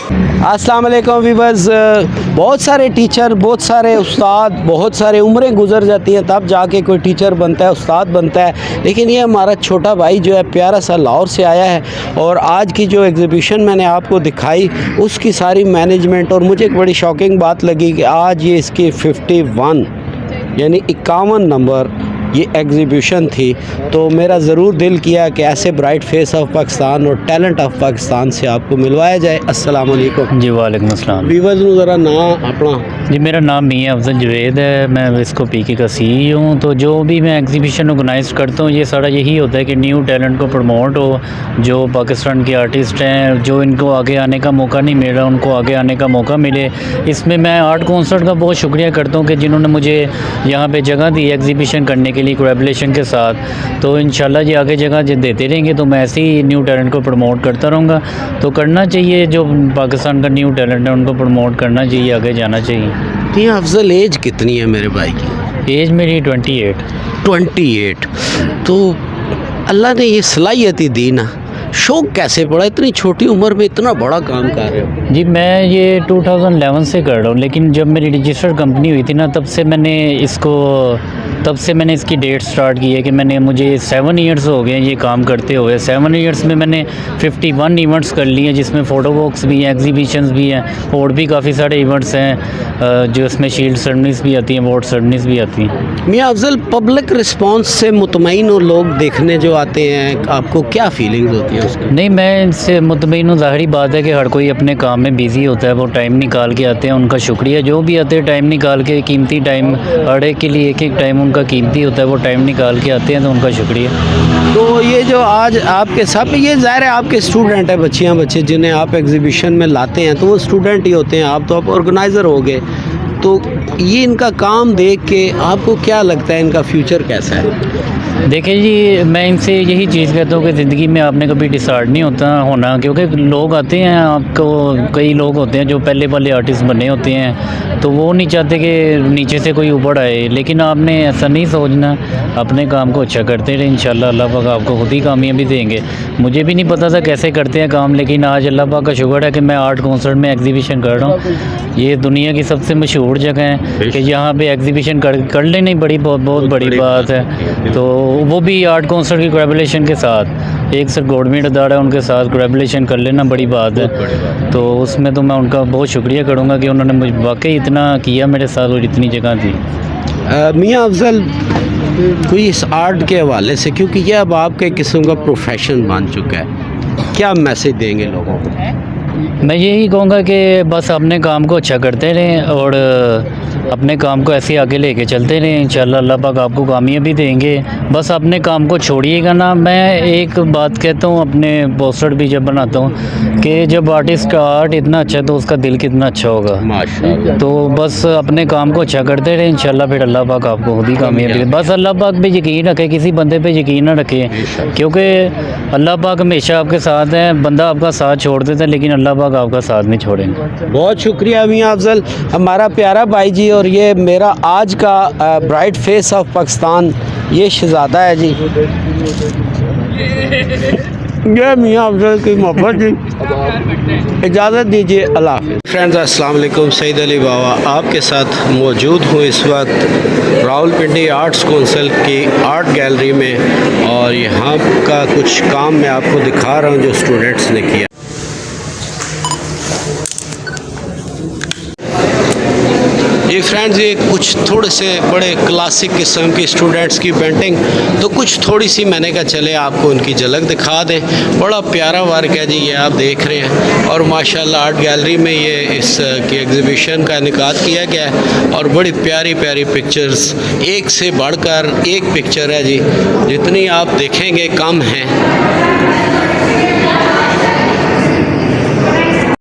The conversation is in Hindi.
अस्सलाम वालेकुम व्यूअर्स। बहुत सारे टीचर, बहुत सारे उस्ताद, बहुत सारे उम्रें गुजर जाती हैं तब जाके कोई टीचर बनता है, उस्ताद बनता है। लेकिन ये हमारा छोटा भाई जो है प्यारा सा लाहौर से आया है और आज की जो एग्ज़िबिशन मैंने आपको दिखाई उसकी सारी मैनेजमेंट, और मुझे एक बड़ी शॉकिंग बात लगी कि आज ये इसकी 51 यानी 51 नंबर ये एग्ज़िबिशन थी। तो मेरा ज़रूर दिल किया कि ऐसे ब्राइट फेस ऑफ पाकिस्तान और टैलेंट ऑफ पाकिस्तान से आपको मिलवाया जाए। अस्सलाम वालेकुम जी वालेकुम अस्सलाम। व्यूअर्स नूं ज़रा नाम अपना। जी मेरा नाम मियां अफजल जवेद है, मैं विस्को पीके का CEO हूँ। तो जो भी मैं एग्जीबिशन ऑर्गेनाइज करता हूँ ये सारा यही होता है कि न्यू टैलेंट को प्रमोट हो। जो पाकिस्तान के आर्टिस्ट हैं जो इनको आगे आने का मौका नहीं मिल रहा उनको आगे आने का मौका मिले। इसमें मैं आर्ट कॉन्सर्ट का बहुत शुक्रिया करता हूँ कि जिन्होंने मुझे यहाँ पे जगह दी एग्जीबिशन करने के लिए कोलैबोरेशन के साथ। तो इंशाल्लाह ये आगे जगह देते रहेंगे तो मैं ऐसे ही न्यू टैलेंट को प्रमोट करता रहूँगा। तो करना चाहिए, जो पाकिस्तान का न्यू टैलेंट है उनको प्रमोट करना चाहिए, आगे जाना चाहिए। मियां अफजल एज कितनी है मेरे भाई की? एज मेरी 28। 28। तो अल्लाह ने ये सलाहियत ही दी ना, शौक़ कैसे पड़ा इतनी छोटी उम्र में इतना बड़ा काम कर रहे हो? जी मैं ये 2011 से कर रहा हूँ, लेकिन जब मेरी रजिस्टर्ड कंपनी हुई थी ना तब से मैंने इसकी डेट स्टार्ट की है कि मुझे 7 ईयर्स हो गए ये काम करते हुए। 7 ईयर्स में मैंने 51 इवेंट्स कर लिए जिसमें फ़ोटो वॉक्स भी हैं, एग्जीबिशंस भी हैं और भी काफ़ी सारे इवेंट्स हैं जो इसमें शील्ड सर्मनीज़ भी आती हैं, अवार्ड सर्मनीज़ भी आती हैं। मियां अफजल, पब्लिक रिस्पांस से मुतमईन और लोग देखने जो आते हैं आपको क्या फीलिंग्स होती हैं उसकी? नहीं, मैं इनसे मुतमईन हूँ। ज़ाहिरी बात है कि हर कोई अपने काम में बिज़ी होता है, वो टाइम निकाल के आते हैं, उनका शुक्रिया। जो भी आते हैं टाइम निकाल के, कीमती टाइम, हर एक के लिए एक एक टाइम उनका कीमती होता है, वो टाइम निकाल के आते हैं तो उनका शुक्रिया। तो ये जो आज आपके सब ये ज़ाहिर है आपके स्टूडेंट हैं, बच्चे जिन्हें आप एग्जीबिशन में लाते हैं तो वो स्टूडेंट ही होते हैं, आप तो आप ऑर्गेनाइज़र हो गए। तो ये इनका काम देख के आपको क्या लगता है इनका फ्यूचर कैसा है? देखिए जी, मैं इनसे यही चीज़ कहता हूँ कि ज़िंदगी में आपने कभी डिसाइड नहीं होना, क्योंकि लोग आते हैं आपको, कई लोग होते हैं जो पहले वाले आर्टिस्ट बने होते हैं तो वो नहीं चाहते कि नीचे से कोई ऊपर आए। लेकिन आपने ऐसा नहीं सोचना, अपने काम को अच्छा करते रहे, इंशाल्लाह अल्लाह पाक आपको खुद ही कामयाबी देंगे। मुझे भी नहीं पता था कैसे करते हैं काम, लेकिन आज अल्लाह पाक का शुक्र है कि मैं आर्ट कॉन्सर्ट में एग्जीबिशन कर रहा हूँ। ये दुनिया की सबसे मशहूर जगह है कि यहाँ पे एग्जीबिशन कर लेनी बहुत बड़ी बात है। तो वो भी आर्ट कॉन्सर्ट की कोलैबोरेशन के साथ, एक सर गवर्नमेंट अदारा है उनके साथ कोलैबोरेशन कर लेना बड़ी बात है। तो उसमें तो मैं उनका बहुत शुक्रिया करूँगा कि उन्होंने मुझे वाकई इतना किया मेरे साथ और इतनी जगह दी। मियां अफजल, कोई इस आर्ट के हवाले से, क्योंकि यह अब आपके किस्म का प्रोफेशन बन चुका है, क्या मैसेज देंगे लोगों को? मैं यही कहूँगा कि बस अपने काम को अच्छा करते रहें और अपने काम को ऐसे आगे लेके चलते रहें, इंशाल्लाह अल्लाह पाक आपको कामयाबी देंगे। बस अपने काम को छोड़िएगा ना। मैं एक बात कहता हूँ, अपने पोस्टर भी जब बनाता हूँ कि जब आर्टिस्ट का आर्ट इतना अच्छा है तो उसका दिल कितना अच्छा होगा। माशाअल्लाह। तो बस अपने काम को अच्छा करते रहें, इंशाल्लाह फिर अल्लाह पाक आपको खुद ही कामयाबी दे। बस अल्लाह पाक पे यकीन रखें, किसी बंदे पे यकीन ना रखें, क्योंकि अल्लाह पाक हमेशा आपके साथ है। बंदा आपका साथ छोड़ देता है लेकिन अल्लाह पाक आपका साथ नहीं छोड़ेंगे। बहुत शुक्रिया मियां अफजल, हमारा प्यारा भाई जी। और ये मेरा आज का ब्राइट फेस ऑफ पाकिस्तान ये शहजादा है जी, ये मियां अफजल की मोहब्बत जी। इजाज़त दीजिए, अल्लाह हाफ़िज़। फ्रेंड्स अस्सलाम वालेकुम, सईद अली बाबा आपके साथ मौजूद हूँ इस वक्त रावलपिंडी आर्ट्स काउंसिल की आर्ट गैलरी में, और यहाँ का कुछ काम मैं आपको दिखा रहा हूँ जो स्टूडेंट्स ने किया। ये फ्रेंड्स, ये कुछ थोड़े से बड़े क्लासिक किस्म की स्टूडेंट्स की पेंटिंग, तो कुछ थोड़ी सी मैंने कहा चले आपको उनकी झलक दिखा दें। बड़ा प्यारा वर्क है जी, ये आप देख रहे हैं। और माशाल्लाह आर्ट गैलरी में ये इस की एग्ज़िबिशन का इनेकाद किया गया है और बड़ी प्यारी प्यारी पिक्चर्स, एक से बढ़कर एक पिक्चर है जी, जितनी आप देखेंगे कम है।